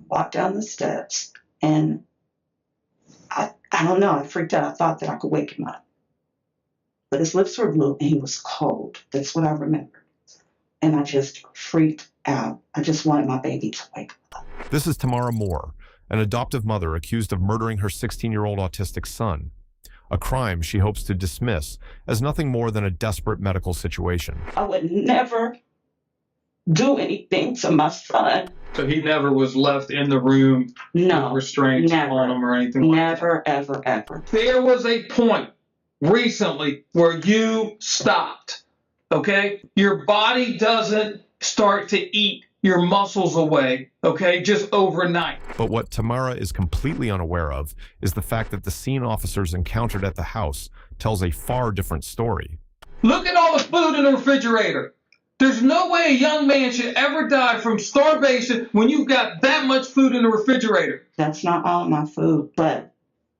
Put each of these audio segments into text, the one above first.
walked down the steps, and I don't know, I freaked out. I thought that I could wake him up. But his lips were blue and he was cold. That's what I remember. And I just freaked out. I just wanted my baby to wake up. This is Tamara Moore, an adoptive mother accused of murdering her 16-year-old autistic son, a crime she hopes to dismiss as nothing more than a desperate medical situation. I would never do anything to my son. So he never was left in the room with restraints on him or anything like that? Never, ever, ever. There was a point recently where you stopped, okay? Your body doesn't start to eat your muscles away, okay, just overnight. But what Tamara is completely unaware of is the fact that the scene officers encountered at the house tells a far different story. Look at all the food in the refrigerator. There's no way a young man should ever die from starvation when you've got that much food in the refrigerator. That's not all of my food, but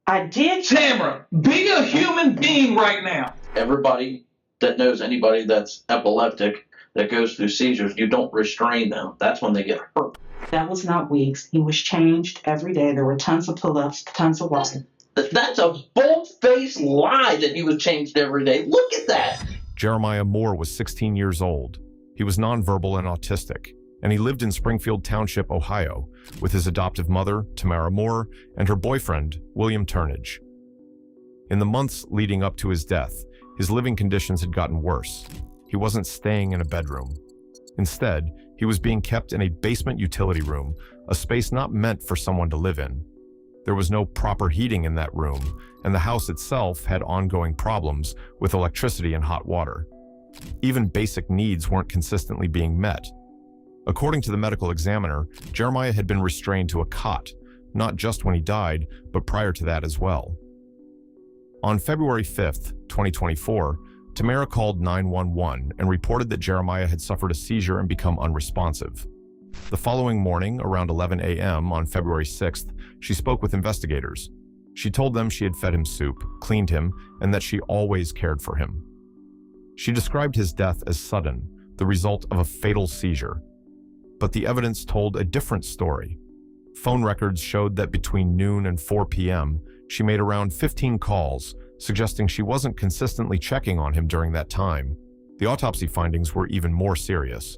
I did. Tamara, be a human being right now. Everybody that knows anybody that's epileptic that goes through seizures, you don't restrain them. That's when they get hurt. That was not weeks. He was changed every day. There were tons of pull-ups, tons of walking. That's a bold-faced lie that he was changed every day. Look at that. Jeremiah Moore was 16 years old. He was nonverbal and autistic, and he lived in Springfield Township, Ohio, with his adoptive mother, Tamara Moore, and her boyfriend, William Turnage. In the months leading up to his death, his living conditions had gotten worse. He wasn't staying in a bedroom. Instead, he was being kept in a basement utility room, a space not meant for someone to live in. There was no proper heating in that room, and the house itself had ongoing problems with electricity and hot water. Even basic needs weren't consistently being met. According to the medical examiner, Jeremiah had been restrained to a cot, not just when he died, but prior to that as well. On February 5th, 2024, Tamara called 911 and reported that Jeremiah had suffered a seizure and become unresponsive. The following morning, around 11 a.m. on February 6th, she spoke with investigators. She told them she had fed him soup, cleaned him, and that she always cared for him. She described his death as sudden, the result of a fatal seizure. But the evidence told a different story. Phone records showed that between noon and 4 p.m., she made around 15 calls, suggesting she wasn't consistently checking on him during that time. The autopsy findings were even more serious.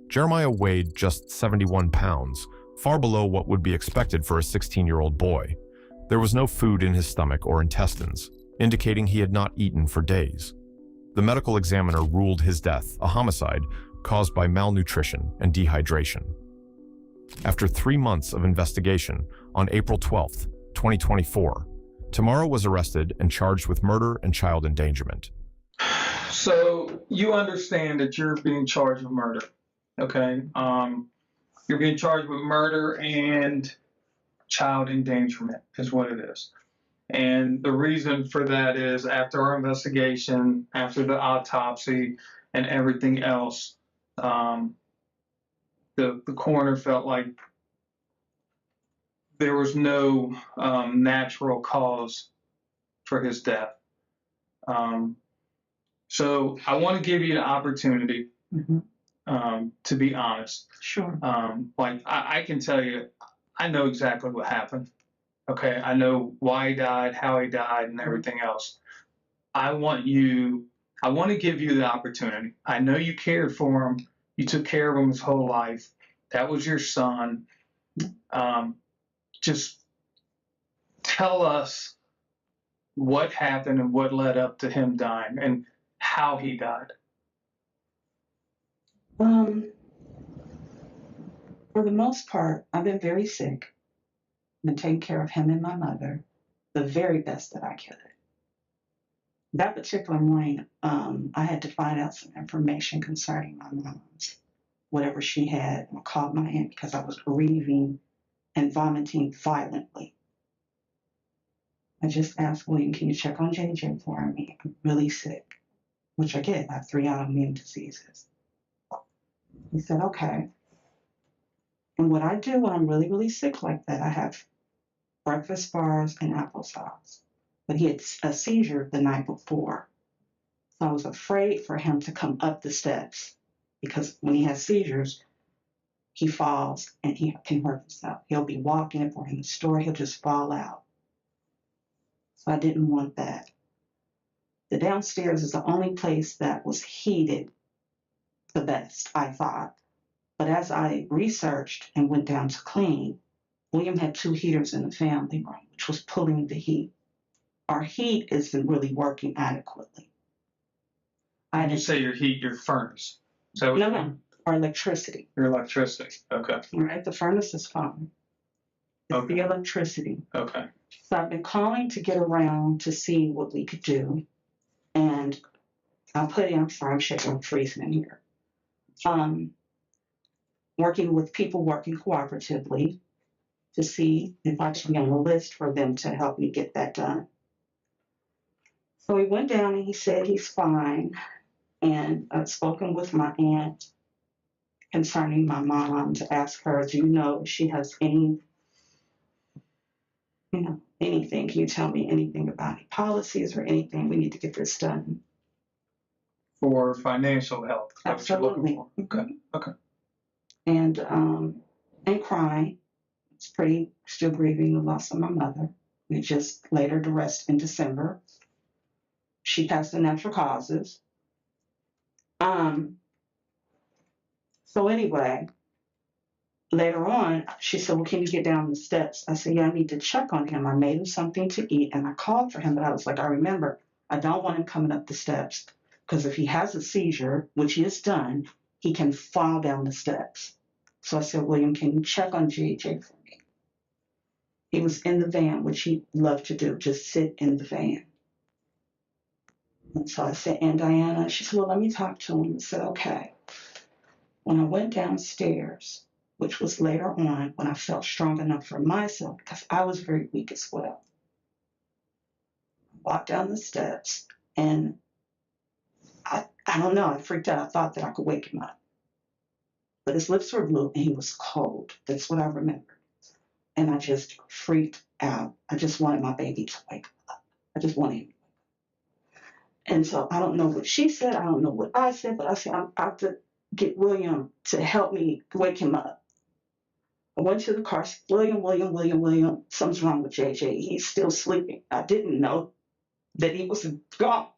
Jeremiah weighed just 71 pounds, far below what would be expected for a 16-year-old boy. There was no food in his stomach or intestines, indicating he had not eaten for days. The medical examiner ruled his death a homicide caused by malnutrition and dehydration. After 3 months of investigation, on April 12th, 2024, Tamara was arrested and charged with murder and child endangerment. So you understand that you're being charged with murder, okay? You're being charged with murder and child endangerment is what it is. And the reason for that is after our investigation, after the autopsy and everything else, the coroner felt like there was no natural cause for his death. So I want to give you an opportunity to be honest. Sure. I can tell you, I know exactly what happened. Okay, I know why he died, how he died, and everything else. I want to give you the opportunity. I know you cared for him. You took care of him his whole life. That was your son. Just tell us what happened and what led up to him dying and how he died. For the most part, I've been very sick. I've been taking care of him and my mother the very best that I could. That particular morning, I had to find out some information concerning my mom's, whatever she had. I called my aunt because I was grieving and vomiting violently. I just asked William, can you check on JJ for me? I'm really sick, which I get. I have 3 autoimmune diseases. He said, okay. And what I do when I'm really, really sick like that, I have breakfast bars and applesauce. But he had a seizure the night before. So I was afraid for him to come up the steps because when he has seizures, he falls and he can hurt himself. He'll be walking or in the store, he'll just fall out. So I didn't want that. The downstairs is the only place that was heated the best, I thought. But as I researched and went down to clean, William had 2 heaters in the family room, which was pulling the heat. Our heat isn't really working adequately. When you say your heat, your furnace. So No, our electricity. Your electricity. Okay. Right, the furnace is fine. It's Okay. the electricity. Okay. So I've been calling to get around to see what we could do. And I'm sorry, I'm shaking, I'm freezing in here. Working with people working cooperatively to see if I can be on a list for them to help me get that done. So he went down and he said he's fine. And I've spoken with my aunt concerning my mom to ask her, do you know if she has any, anything? Can you tell me anything about any policies or anything? We need to get this done. For financial help. That's what you're Absolutely. looking for. Okay. Okay. And crying. It's still grieving the loss of my mother. We just laid her to rest in December. She passed of natural causes. So anyway, later on, she said, well, can you get down the steps? I said, yeah, I need to check on him. I made him something to eat and I called for him, but I was like, I remember, I don't want him coming up the steps because if he has a seizure, which he has done, he can fall down the steps. So I said, William, can you check on JJ for me? He was in the van, which he loved to do, just sit in the van. And so I said, and Diana, she said, well, let me talk to him. I said, okay. When I went downstairs, which was later on when I felt strong enough for myself, because I was very weak as well, I walked down the steps and I don't know, I freaked out. I thought that I could wake him up. But his lips were blue and he was cold. That's what I remember. And I just freaked out. I just wanted my baby to wake up. I just wanted him. And so I don't know what she said. I don't know what I said, but I said, I have to get William to help me wake him up. I went to the car, said, William, something's wrong with JJ. He's still sleeping. I didn't know that he was gone.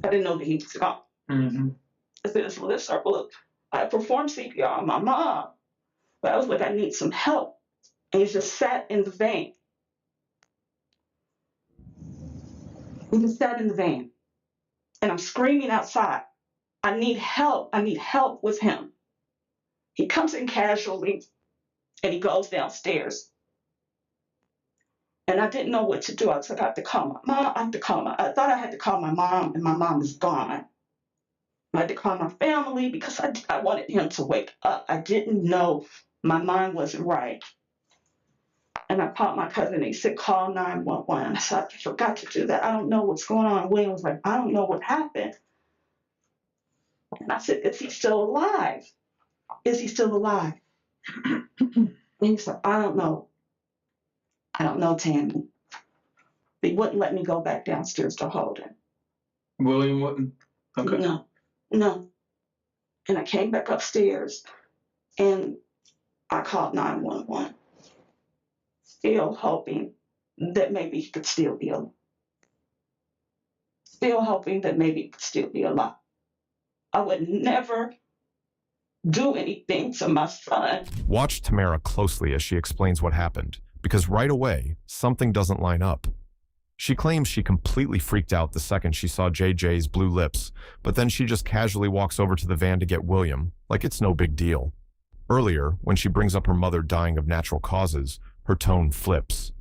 I didn't know that he was gone. Mm-hmm. I said, look, I performed CPR on my mom, but I was like, I need some help. And he just sat in the van. He just sat in the van. And I'm screaming outside. I need help. I need help with him. He comes in casually and he goes downstairs. And I didn't know what to do. I was like, I have to call my mom. I thought I had to call my mom, and my mom is gone. I had to call my family because I wanted him to wake up. I didn't know, my mind wasn't right. And I called my cousin and he said, call 911. I said, I forgot to do that. I don't know what's going on. William was like, I don't know what happened. And I said, is he still alive? Is he still alive? And he said, I don't know. I don't know, Tammy. They wouldn't let me go back downstairs to hold him. William wouldn't? Okay. No. And I came back upstairs and I called 911. Still hoping that maybe he could still be alive. Still hoping that maybe he could still be alive. I would never do anything to my son. Watch Tamara closely as she explains what happened, because right away, something doesn't line up. She claims she completely freaked out the second she saw JJ's blue lips, but then she just casually walks over to the van to get William, like it's no big deal. Earlier, when she brings up her mother dying of natural causes, her tone flips.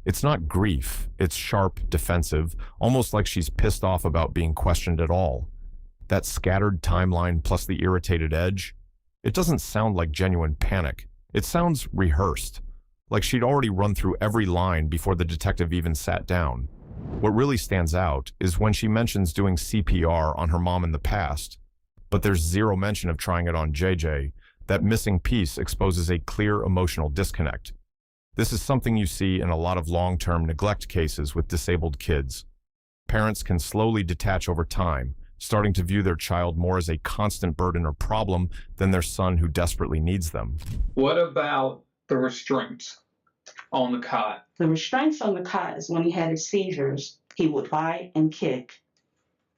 It's not grief, it's sharp, defensive, almost like she's pissed off about being questioned at all. That scattered timeline plus the irritated edge, it doesn't sound like genuine panic. It sounds rehearsed, like she'd already run through every line before the detective even sat down. What really stands out is when she mentions doing CPR on her mom in the past, but there's zero mention of trying it on JJ. That missing piece exposes a clear emotional disconnect. This is something you see in a lot of long-term neglect cases with disabled kids. Parents can slowly detach over time, starting to view their child more as a constant burden or problem than their son who desperately needs them. What about the restraints on the cot? The restraints on the cot is when he had his seizures, he would bite and kick,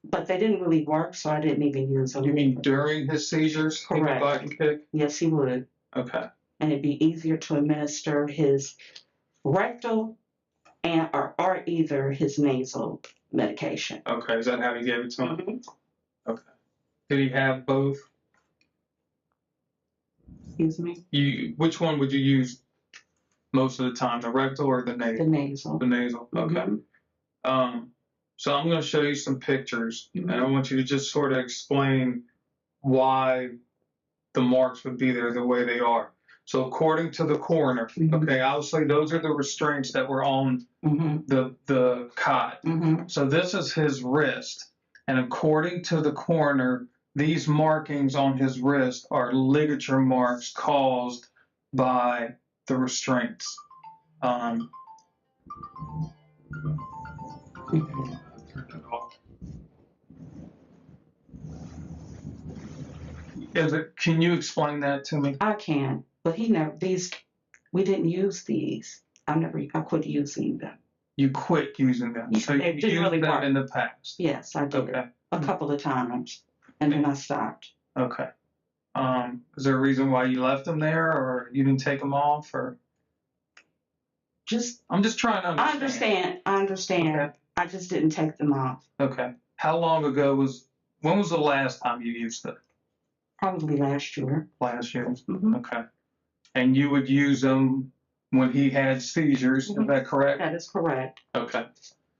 but they didn't really work, so I didn't even use them. You mean during his seizures? He would Correct. bite and kick? Yes, he would. Okay. And it'd be easier to administer his rectal and or either his nasal medication. Okay. Is that how he gave it to him? Mhm. Okay. Did he have both? Excuse me? Which one would you use most of the time, the rectal or the The nasal? nasal. The nasal. Okay. Mhm. So I'm going to show you some pictures, Mhm. and I want you to just sort of explain why the marks would be there the way they are. So according to the coroner, Mhm. okay, obviously those are the restraints that were on Mhm. the cot. Mhm. So this is his wrist, and according to the coroner, these markings on his wrist are ligature marks caused by the restraints. Mhm. Turn it off. Can you explain that to me? I can, but he never. We didn't use these. I quit using them. You quit using them. Yeah, So they you didn't used really them work. in the past. Yes, I did. Okay. A couple of times, and then I stopped. Okay. Is there a reason why you left them there, or you didn't take them off, or? I'm just trying to understand. I understand. Okay. I just didn't take them off. Okay. How long ago when was the last time you used them? Probably last year. Last year. Mhm. Okay. And you would use them when he had seizures, Mhm. is that correct? That is correct. Okay.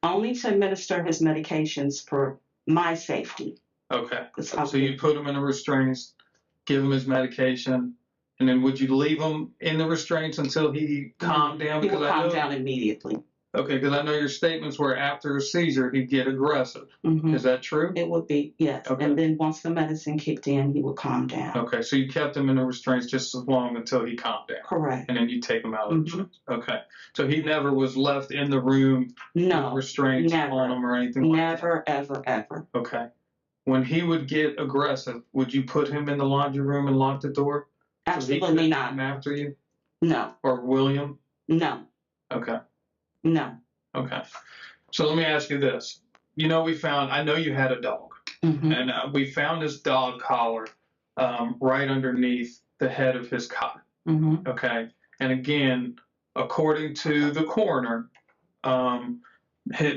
Only to administer his medications for my safety. Okay. That's how So you put him in the restraints, give him his medication, and then would you leave him in the restraints until he calmed down? He will Because I calm know, down immediately. okay, because I know your statements were after a seizure he'd get aggressive. Mhm. Is that true? It would be, yes. Okay. And then once the medicine kicked in, he would calm down. Okay, so you kept him in the restraints just as long until he calmed down, Correct. and then you take him out of the Mhm. restraints. Okay, so he never was left in the room No. with restraints Never. on him or anything like that? Never, ever, ever. Okay. When he would get aggressive, would you put him in the laundry room and lock the door? So he Absolutely couldn't not. come after you? No. Or William? No. Okay. No. Okay. So let me ask you this. I know you had a dog, Mhm. and we found this dog collar right underneath the head of his cot. Mhm. Okay. And again, according to the coroner,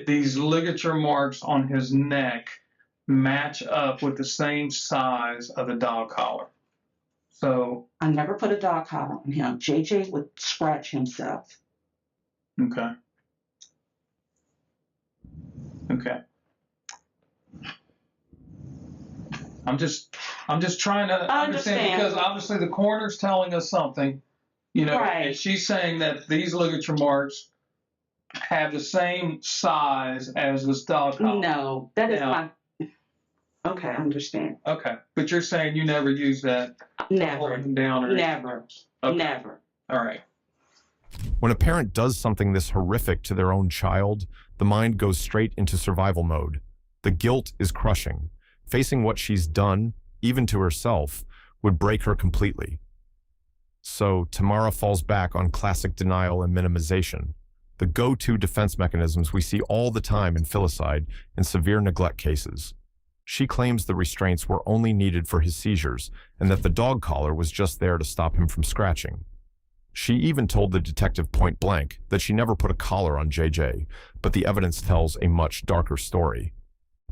these ligature marks on his neck match up with the same size of the dog collar. So, I never put a dog collar on him. JJ would scratch himself. okay. Okay. I'm just trying to I understand because obviously the coroner's telling us something, Right. and she's saying that these ligature marks have the same size as this dog collar. No, that is Now- my. Okay, I understand. Okay, but you're saying you never use that to hold Never. him down or anything Never. else. Okay. Never. All right. When a parent does something this horrific to their own child, the mind goes straight into survival mode. The guilt is crushing. Facing what she's done, even to herself, would break her completely. So Tamara falls back on classic denial and minimization, the go-to defense mechanisms we see all the time in filicide and severe neglect cases. She claims the restraints were only needed for his seizures and that the dog collar was just there to stop him from scratching. She even told the detective point blank that she never put a collar on JJ, but the evidence tells a much darker story.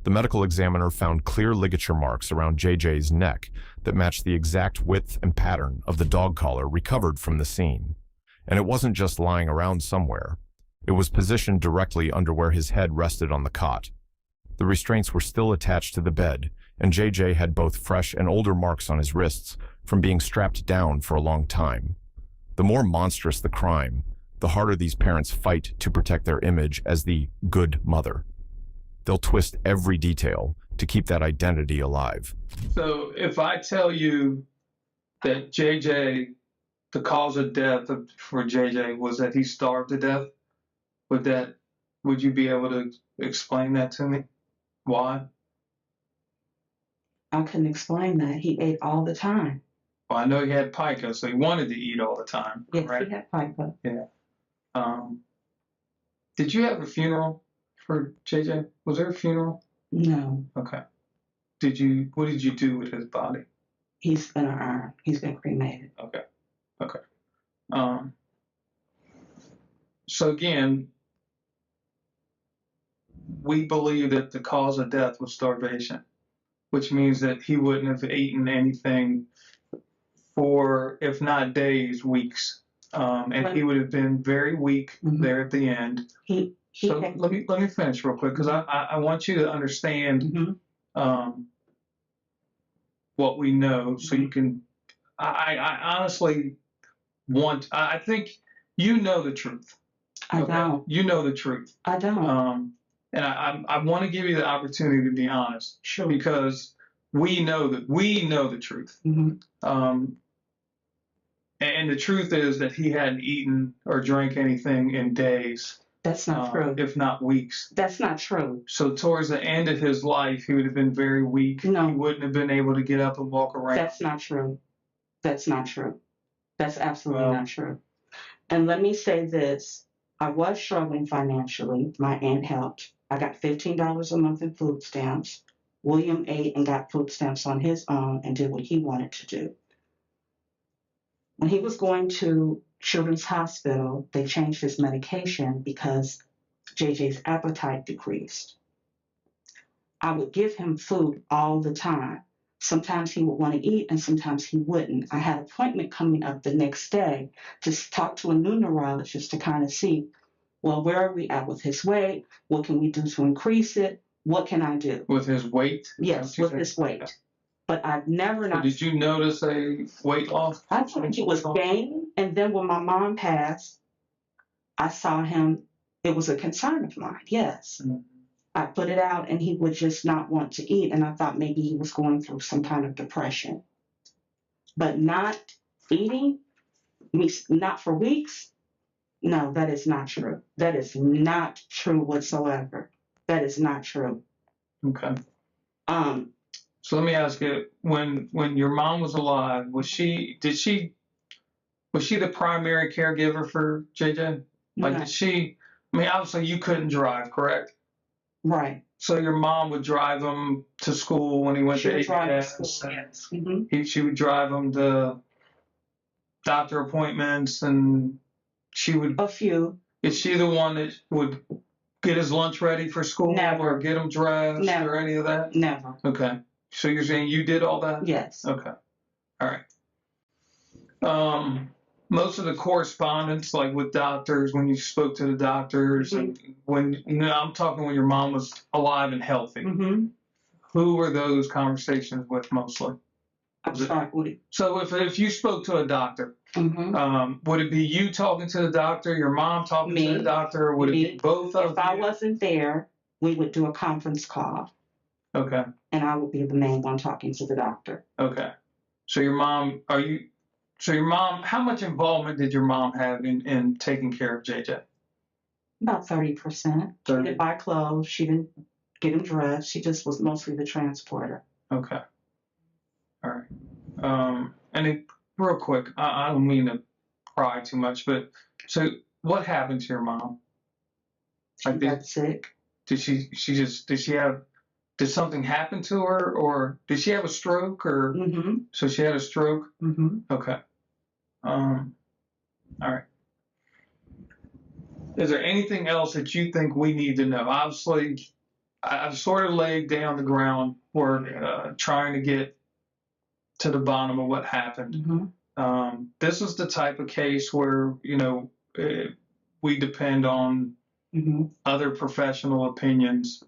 The medical examiner found clear ligature marks around JJ's neck that matched the exact width and pattern of the dog collar recovered from the scene. And it wasn't just lying around somewhere. It was positioned directly under where his head rested on the cot. The restraints were still attached to the bed, and JJ had both fresh and older marks on his wrists from being strapped down for a long time. The more monstrous the crime, the harder these parents fight to protect their image as the good mother. They'll twist every detail to keep that identity alive. So if I tell you that JJ, the cause of death for JJ was that he starved to death, would you be able to explain that to me? Why? I couldn't explain that. He ate all the time. Well, I know he had pica, so he wanted to eat all the time, Yes, correct? he had pica. Yeah. Did you have a funeral for JJ? Was there a funeral? No, Okay. What did you do with his body? he's been urn. He's been cremated. Okay. Okay. So again, we believe that the cause of death was starvation, which means that he wouldn't have eaten anything for, if not days, weeks. And he would have been very weak there at the end. So let me finish real quick, because I want you to understand what we know, so you can. I honestly I think you know the truth. I don't. You know the truth. I don't. And I want to give you the opportunity to be honest. Sure. Because we know the truth. And the truth is that he hadn't eaten or drank anything in days. That's not true. If not weeks. That's not true. So towards the end of his life, he would have been very weak. No. He wouldn't have been able to get up and walk around. That's not true. That's not true. That's absolutely not true. And let me say this. I was struggling financially. My aunt helped. I got $15 a month in food stamps. William ate and got food stamps on his own and did what he wanted to do. When he was going to Children's Hospital, they changed his medication because JJ's appetite decreased. I would give him food all the time. Sometimes he would want to eat and sometimes he wouldn't. I had an appointment coming up the next day to talk to a new neurologist to kind of see, well, where are we at with his weight? What can we do to increase it? What can I do? With his weight? Yes, with his weight. But I've never So did you notice a weight loss? I thought he was gaining, and then when my mom passed, I saw him. It was a concern of mine, yes. I put it out, and he would just not want to eat, and I thought maybe he was going through some kind of depression. But not eating, not for weeks, no, that is not true. That is not true whatsoever. That is not true. Okay. So let me ask you, when your mom was alive, was she the primary caregiver for JJ? Like, no. Obviously you couldn't drive, correct? Right. So your mom would drive him to school when he went to ABS. Yes. She would drive him to doctor appointments, and she would. A few. Is she the one that would get his lunch ready for school? Never. Or get him dressed? Never. Or any of that? Never. Okay. So you're saying you did all that? Yes. Okay. All right. Most of the correspondence, like with doctors, when you spoke to the doctors, and I'm talking when your mom was alive and healthy. Who were those conversations with mostly? I'm sorry. So if you spoke to a doctor, would it be you talking to the doctor, your mom talking to the doctor, or would it be both of you? If I wasn't there, we would do a conference call. Okay. And I would be the main one talking to the doctor. Okay. So your mom, how much involvement did your mom have in taking care of JJ? About 30%. She didn't buy clothes. She didn't get him dressed. She just was mostly the transporter. Okay. All right. And real quick, I don't mean to pry too much, but so what happened to your mom? She got sick. Did something happen to her, or did she have a stroke, or? So she had a stroke? Okay. All right. Is there anything else that you think we need to know? Obviously, I've sort of laid down the groundwork trying to get to the bottom of what happened. This is the type of case where, we depend on other professional opinions.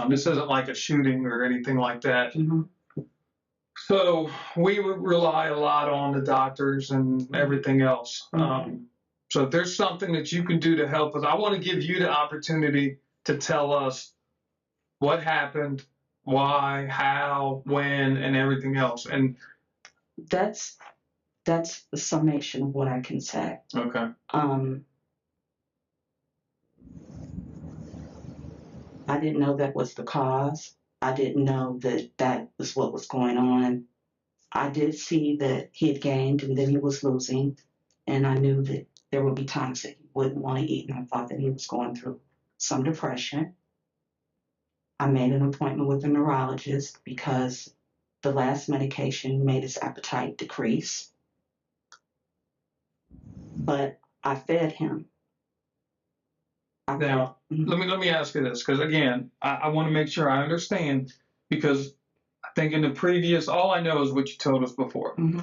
This isn't like a shooting or anything like that. So we would rely a lot on the doctors and everything else. So if there's something that you can do to help us, I want to give you the opportunity to tell us what happened, why, how, when, and everything else. And that's the summation of what I can say. Okay. I didn't know that was the cause. I didn't know that that was what was going on. I did see that he had gained and then he was losing, and I knew that there would be times that he wouldn't want to eat, and I thought that he was going through some depression. I made an appointment with a neurologist because the last medication made his appetite decrease, but I fed him. Now, let me ask you this, because again, I want to make sure I understand, because I think in the previous, all I know is what you told us before. Mm-hmm.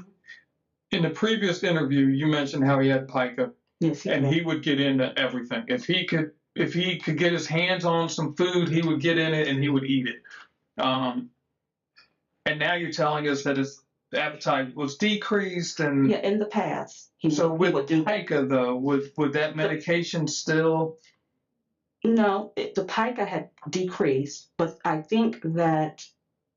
In the previous interview, you mentioned how he had pica, Yes, and he would get into everything. If he could get his hands on some food, he would get in it and he would eat it. And now you're telling us that his appetite was decreased, and yeah, in the past. So he with would do pica though, would that medication still? No, the pica had decreased, but I think that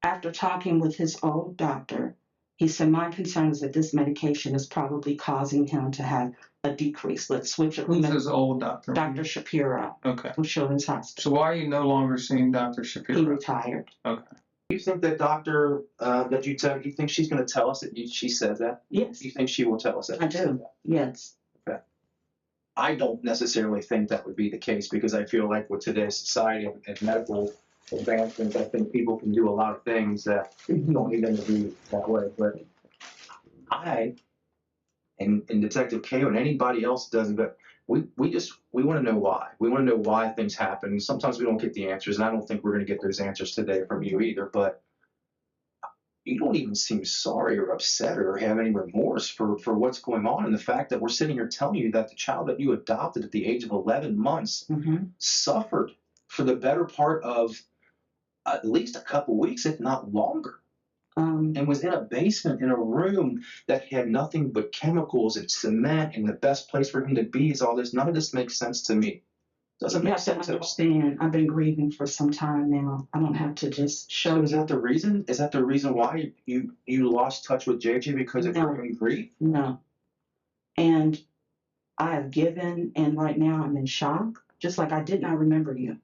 after talking with his old doctor, he said, my concern is that this medication is probably causing him to have a decrease. Let's switch it. Who's his old doctor? Dr. Shapiro Okay. from Children's Hospital. So why are you no longer seeing Dr. Shapiro? He retired. Okay. You think that doctor that you tell, you think she's going to tell us that she said that? Yes, You think she will tell us that? I she said do. that? Yes. I don't necessarily think that would be the case, because I feel like with today's society and medical advancements, I think people can do a lot of things that don't need them to be that way. But I and Detective Ko and anybody else does, but we want to know why. We want to know why things happen. Sometimes we don't get the answers, and I don't think we're going to get those answers today from you either. But you don't even seem sorry or upset or have any remorse for what's going on. And the fact that we're sitting here telling you that the child that you adopted at the age of 11 months suffered for the better part of at least a couple weeks, if not longer, and was in a basement in a room that had nothing but chemicals and cement, and the best place for him to be is all this. None of this makes sense to me. Doesn't You make have to sense at all. understand, I've been grieving for some time now. I don't have to just show So is you. that the reason? Is that the reason why you lost touch with JJ, because of No. your grief? No. And I have given, and right now I'm in shock, just like I did not remember you.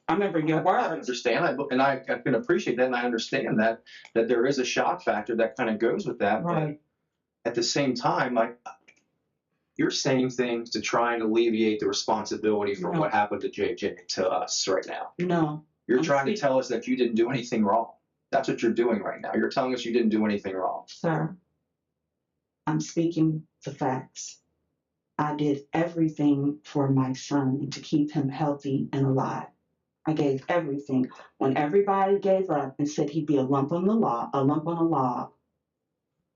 I remember your I words. understand, I can appreciate that, and I understand that there is a shock factor that kind of goes with that. Right. But at the same time, you're saying things to try and alleviate the responsibility for No. what happened to JJ to us right now. No. You're I'm trying to speaking- tell us that you didn't do anything wrong. That's what you're doing right now. You're telling us you didn't do anything wrong. Sir, I'm speaking the facts. I did everything for my son to keep him healthy and alive. I gave everything. When everybody gave up and said he'd be a lump on a log,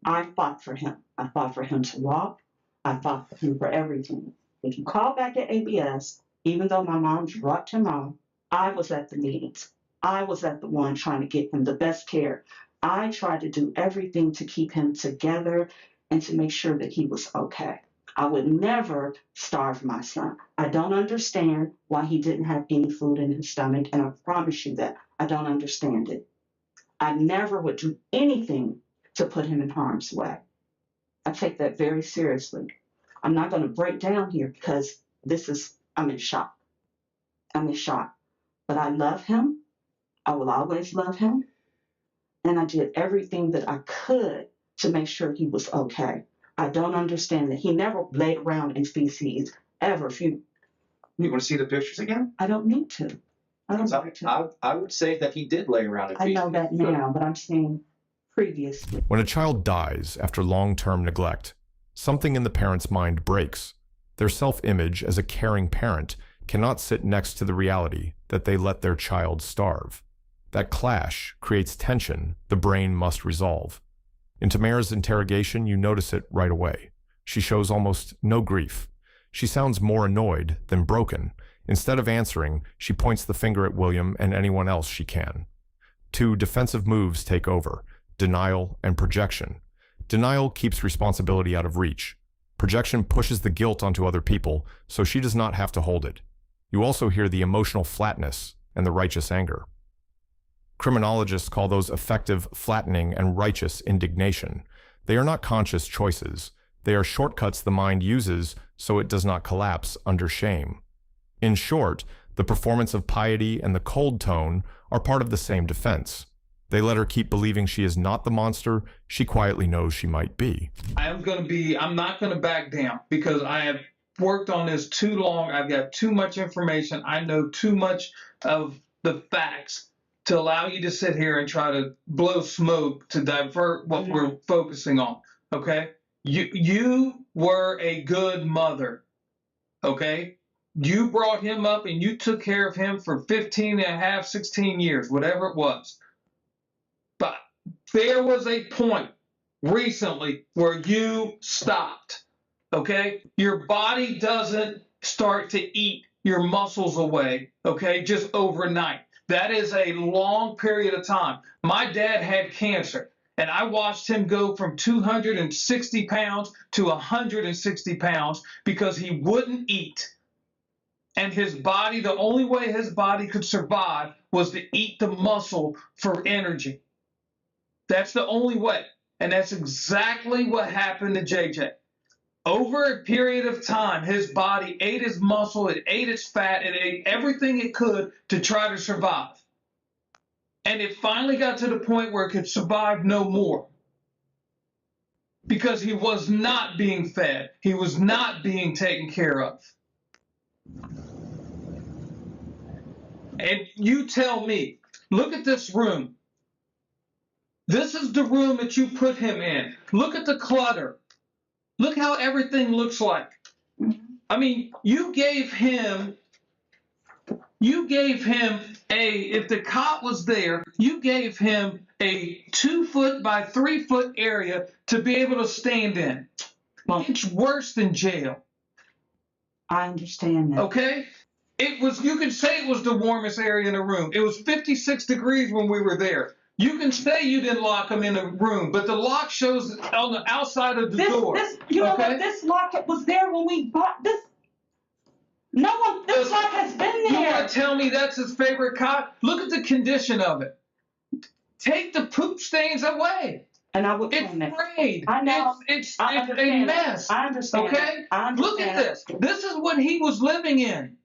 I fought for him. I fought for him to walk. I fought for him for everything. If you call back at ABS, even though my mom dropped him off, I was at the meetings. I was at the one trying to get him the best care. I tried to do everything to keep him together and to make sure that he was okay. I would never starve my son. I don't understand why he didn't have any food in his stomach, and I promise you that I don't understand it. I never would do anything to put him in harm's way. I take that very seriously. I'm not going to break down here because I'm in shock. I'm in shock. But I love him. I will always love him. And I did everything that I could to make sure he was okay. I don't understand that he never laid around in feces ever. You want to see the pictures again? I don't need to. I don't need to. I would say that he did lay around in I feces. know that now, but I'm saying previously. When a child dies after long-term neglect, something in the parent's mind breaks. Their self-image as a caring parent cannot sit next to the reality that they let their child starve. That clash creates tension the brain must resolve. In Tamara's interrogation, you notice it right away. She shows almost no grief. She sounds more annoyed than broken. Instead of answering, she points the finger at William and anyone else she can. Two defensive moves take over: denial and projection. Denial keeps responsibility out of reach. Projection pushes the guilt onto other people, so she does not have to hold it. You also hear the emotional flatness and the righteous anger. Criminologists call those effective flattening and righteous indignation. They are not conscious choices. They are shortcuts the mind uses so it does not collapse under shame. In short, The performance of piety and the cold tone are part of the same defense. They let her keep believing she is not the monster she quietly knows she might be. I'm not going to back down because I have worked on this too long. I've got too much information. I know too much of the facts to allow you to sit here and try to blow smoke to divert what we're focusing on. Okay? You were a good mother. Okay? You brought him up and you took care of him for 15 and a half, 16 years, whatever it was. But there was a point recently where you stopped, okay? Your body doesn't start to eat your muscles away, okay, just overnight. That is a long period of time. My dad had cancer, and I watched him go from 260 pounds to 160 pounds because he wouldn't eat. And his body, the only way his body could survive was to eat the muscle for energy. That's the only way. And that's exactly what happened to JJ. Over a period of time, his body ate his muscle, it ate its fat, it ate everything it could to try to survive. And it finally got to the point where it could survive no more. Because he was not being fed. He was not being taken care of. And you tell me, look at this room. This is the room that you put him in. Look at the clutter. Look how everything looks like. I mean, you gave him if the cot was there, you gave him a 2-foot by 3-foot area to be able to stand in. Well, it's worse than jail. I understand that. Okay? You can say it was the warmest area in the room. It was 56 degrees when we were there. You can say you didn't lock him in the room, but the lock shows on the outside of the door. You know what? This lock was there when we bought this. This lock has been there. You want to tell me that's his favorite cot? Look at the condition of it. Take the poop stains away. And I would. It's frayed. I know. It's a mess. I understand. Okay? I understand. Look at this. This is what he was living in.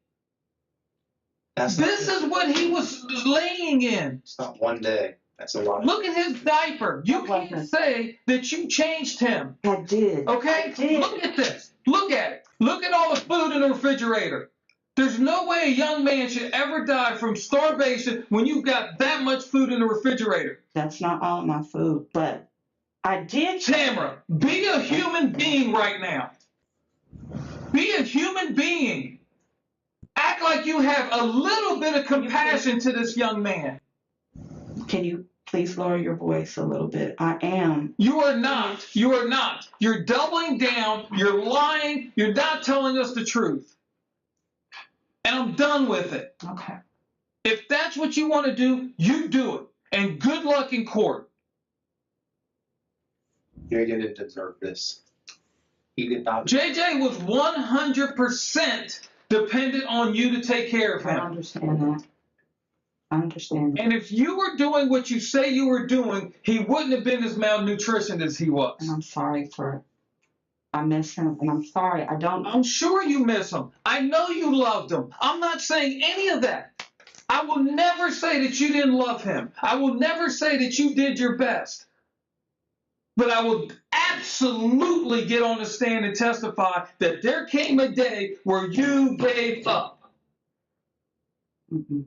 This is what he was laying in. It's not one day. That's a lot. Look at his diaper. You can't say that you changed him. I did. Okay? I did. Look at this. Look at it. Look at all the food in the refrigerator. There's no way a young man should ever die from starvation when you've got that much food in the refrigerator. That's not all my food, but I did. Tamara, be a human being right now. Be a human being. Act like you have a little bit of compassion to this young man. Can you please lower your voice a little bit? I am. You are not. You are not. You're doubling down. You're lying. You're not telling us the truth. And I'm done with it. Okay. If that's what you want to do, you do it. And good luck in court. JJ didn't deserve this. He did not. JJ was 100% dependent on you to take care of him. I understand that. I understand that. And if you were doing what you say you were doing, he wouldn't have been as malnutritioned as he was. And I'm sorry for it. I miss him, and I'm sorry. I'm sure you miss him. I know you loved him. I'm not saying any of that. I will never say that you didn't love him. I will never say that you did your best. But I will absolutely get on the stand and testify that there came a day where you gave up. Mm-mm.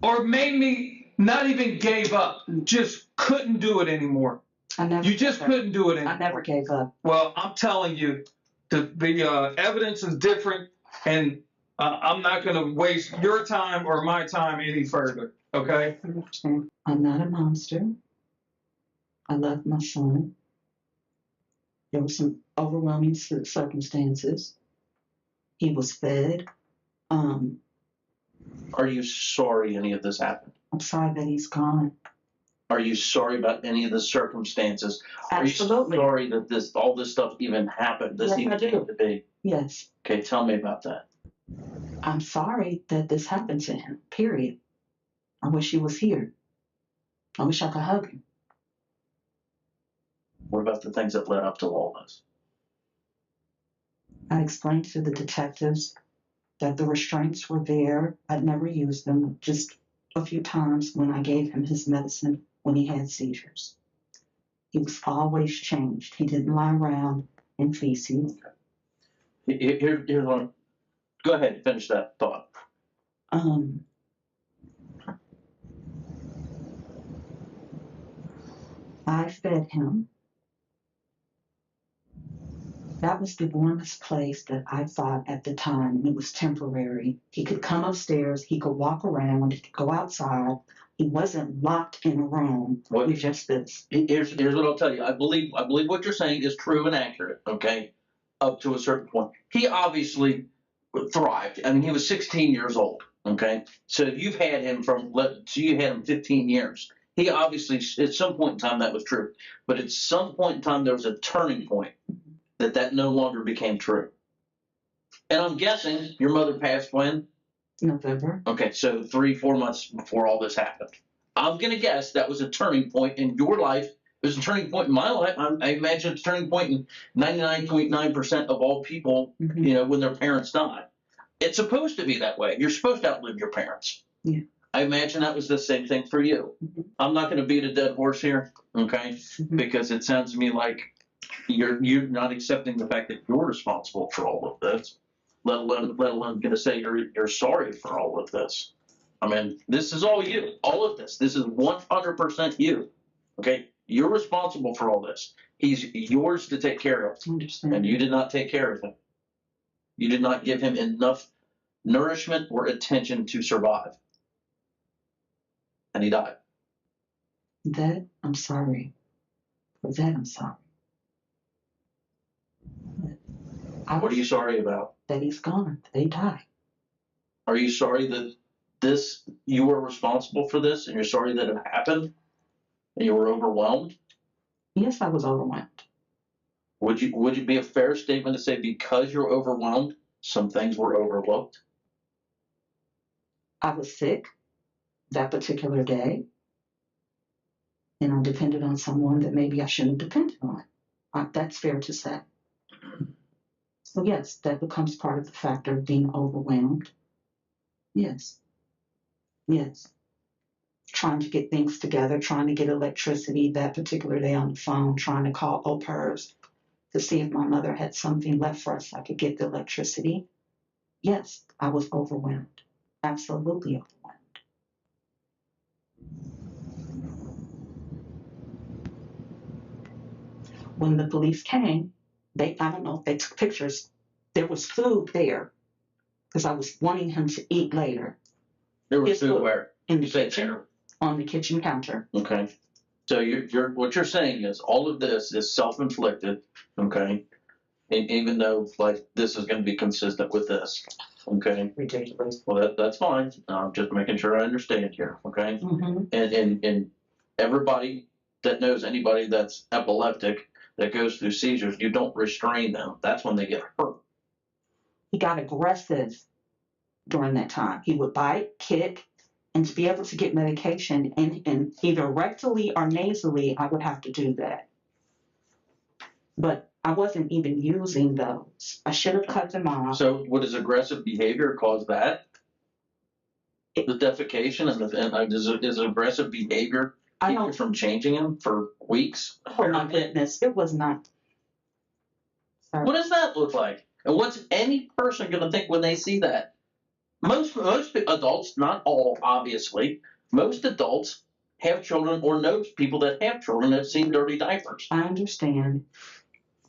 Or maybe not even gave up, just couldn't do it anymore. You just couldn't do it anymore. I never gave up. Well, I'm telling you, the evidence is different, and I'm not going to waste your time or my time any further, okay? I understand. I'm not a monster. I love my son. There were some overwhelming circumstances. He was fed. Are you sorry any of this happened? I'm sorry that he's gone. Are you sorry about any of the circumstances? Absolutely. Are you sorry that all this stuff even happened? This Yes, even I do. came to be? Yes. Okay, tell me about that. I'm sorry that this happened to him, period. I wish he was here. I wish I could hug him. What about the things that led up to all this? I explained to the detectives that the restraints were there. I'd never used them, just a few times when I gave him his medicine when he had seizures. He was always changed. He didn't lie around in feces. Here's one. Go ahead, finish that thought. I fed him. That was the warmest place that I thought at the time, and it was temporary. He could come upstairs, he could walk around, he could go outside. He wasn't locked in a room with just this. Here's what I'll tell you. I believe what you're saying is true and accurate, okay? Up to a certain point. He obviously thrived. I mean, he was 16 years old, okay? So you've had him you had him 15 years. He obviously, at some point in time, that was true. But at some point in time, there was a turning point that no longer became true. And I'm guessing your mother passed when? November. Okay, so 3-4 months before all this happened. I'm going to guess that was a turning point in your life. It was a turning point in my life. I imagine it's a turning point in 99.9% of all people, when their parents die. It's supposed to be that way. You're supposed to outlive your parents. Yeah. I imagine that was the same thing for you. I'm not going to beat a dead horse here, okay? Because it sounds to me like you're not accepting the fact that you're responsible for all of this, let alone going to say you're sorry for all of this. I mean, this is all you. All of this. This is 100% you. Okay? You're responsible for all this. He's yours to take care of. And you did not take care of him. You did not give him enough nourishment or attention to survive. And he died. That, I'm sorry. For that, I'm sorry. What are you sorry about? That he's gone. That he died. Are you sorry that you were responsible for this, and you're sorry that it happened, and you were overwhelmed? Yes, I was overwhelmed. Would you be a fair statement to say because you're overwhelmed, some things were overlooked? I was sick that particular day, and I depended on someone that maybe I shouldn't have depended on. That's fair to say. So yes, that becomes part of the factor of being overwhelmed. Yes. Yes. Trying to get things together, trying to get electricity that particular day on the phone, trying to call OPERS to see if my mother had something left for us I could get the electricity. Yes, I was overwhelmed. Absolutely overwhelmed. When the police came, I don't know if they took pictures. There was food there because I was wanting him to eat later. There was food where? In the kitchen, on the kitchen counter. Okay. So what you're saying is all of this is self-inflicted, okay? And even though this is going to be consistent with this, okay? Ridiculous. Well, that's fine. I'm just making sure I understand here, okay? Mm-hmm. And everybody that knows anybody that's epileptic that goes through seizures, you don't restrain them. That's when they get hurt. He got aggressive during that time. He would bite, kick, and to be able to get medication, and either rectally or nasally, I would have to do that. But I wasn't even using those. I should have cut them off. So would his aggressive behavior cause that? The defecation and is aggressive behavior keep you from changing him for weeks? Oh my goodness, it was not. Sorry. What does that look like? And what's any person going to think when they see that? Most adults, not all, obviously, most adults have children or know people that have children that have seen dirty diapers. I understand.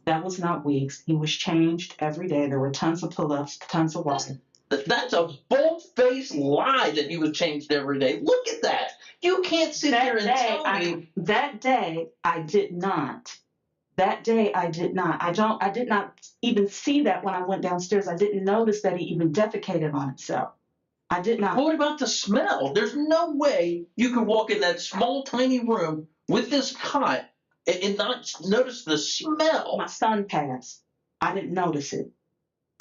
That was not weeks. He was changed every day. There were tons of pull-ups, tons of walking. That's a bold-faced lie that he was changed every day. Look at that. You can't sit there and tell me. That day, I did not. That day, I did not. I did not even see that when I went downstairs. I didn't notice that he even defecated on himself. I did not. What about the smell? There's no way you could walk in that small, tiny room with this cot and not notice the smell. My son passed. I didn't notice it.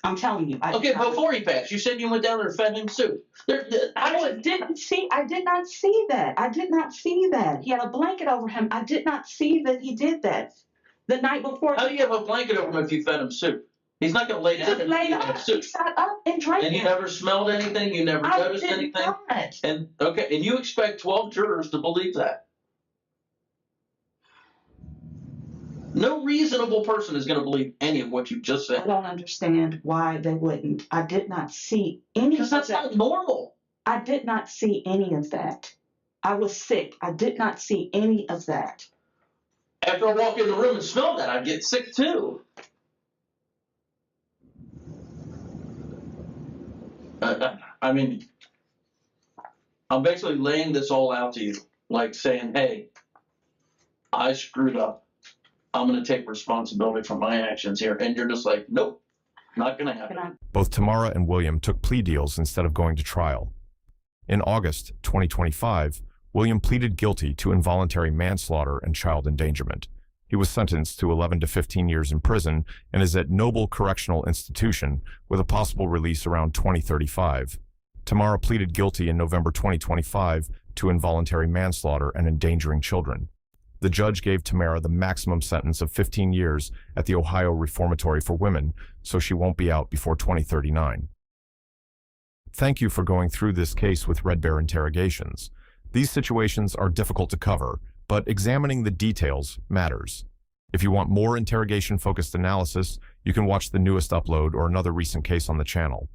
I'm telling you. Okay, before he passed, you said you went down there and fed him soup. I did not see that. I did not see that. He had a blanket over him. I did not see that he did that. The night before. How do you have a blanket over him if you fed him soup? He's not gonna lay down Just laid and up. soup. He sat up and drank And you it. never smelled anything, you never I noticed did anything? not. And, okay, and you expect 12 jurors to believe that? No reasonable person is gonna believe any of what you just I said. don't understand why they wouldn't. I did not see any Because of that's that. not normal. I did not see any of that. I was sick. I did not see any of that. After I walk in the room and smell that, I get sick too. I mean, I'm basically laying this all out to you, like saying, hey, I screwed up. I'm going to take responsibility for my actions here. And you're just like, nope, not going to happen. Can I Both Tamara and William took plea deals instead of going to trial. In August 2025, William pleaded guilty to involuntary manslaughter and child endangerment. He was sentenced to 11 to 15 years in prison and is at Noble Correctional Institution with a possible release around 2035. Tamara pleaded guilty in November 2025 to involuntary manslaughter and endangering children. The judge gave Tamara the maximum sentence of 15 years at the Ohio Reformatory for Women, so she won't be out before 2039. Thank you for going through this case with Red Bear Interrogations. These situations are difficult to cover, but examining the details matters. If you want more interrogation-focused analysis, you can watch the newest upload or another recent case on the channel.